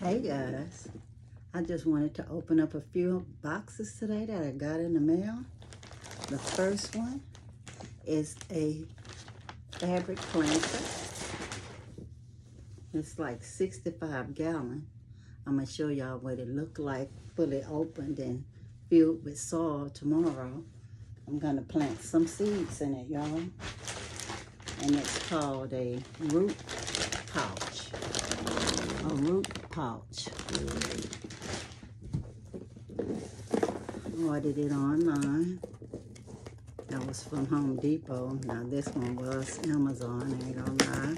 Hey guys, I just wanted to open up a few boxes today that I got in the mail. The first one is a fabric planter. It's like 65 gallon. I'm gonna show y'all what it looked like fully opened and filled with soil tomorrow. I'm gonna plant some seeds in it, y'all. And it's called a root pouch. A root pouch. Ordered it online. That was from Home Depot. Now this one was Amazon, I ain't gonna lie.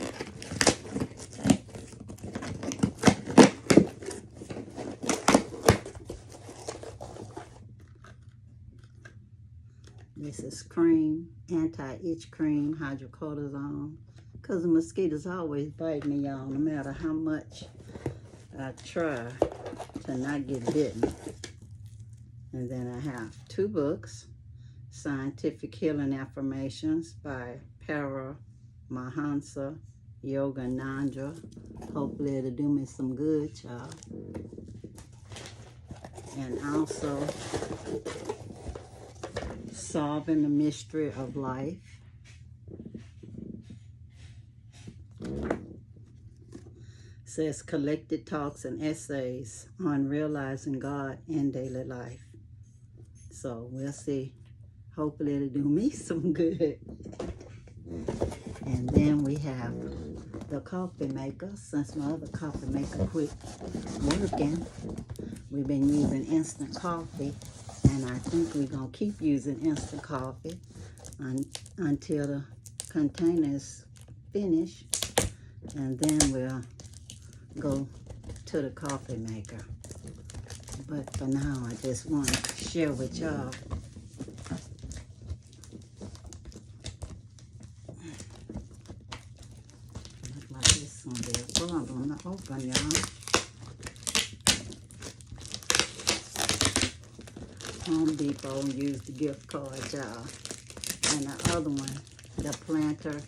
This is cream, anti-itch cream, hydrocortisone. Because the mosquitoes always bite me, y'all, no matter how much I try to not get bitten. And then I have two books, Scientific Healing Affirmations by Paramahansa Yoganandra. Hopefully it'll do me some good, y'all. And also Solving the Mystery of Life. Says collected talks and essays on realizing God in daily life. So we'll see. Hopefully it'll do me some good. And then we have the coffee maker. Since my other coffee maker quit working, we've been using instant coffee. And I think we're going to keep using instant coffee until the container is finished. And then we'll go to the coffee maker. But for now, I just want to share with y'all. Looks like this going to be a problem to open, y'all. Home Depot used the gift card, y'all. And the other one, the planter,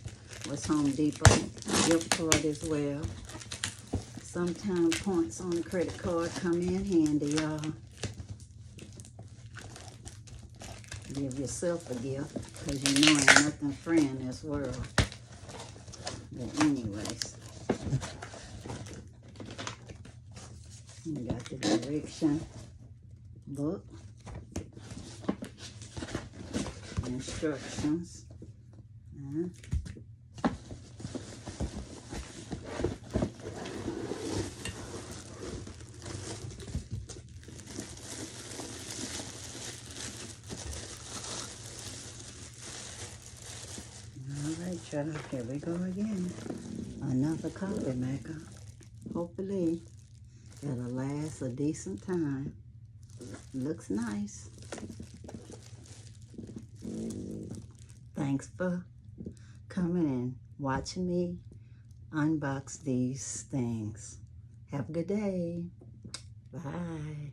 was Home Depot gift card as well. Sometimes points on the credit card come in handy, y'all. Give yourself a gift, because you know ain't nothing free in this world. But anyways, we got the direction book, instructions, Alright, y'all, here we go again. Another coffee maker. Hopefully, it'll last a decent time. Looks nice. Thanks for coming and watching me unbox these things. Have a good day. Bye.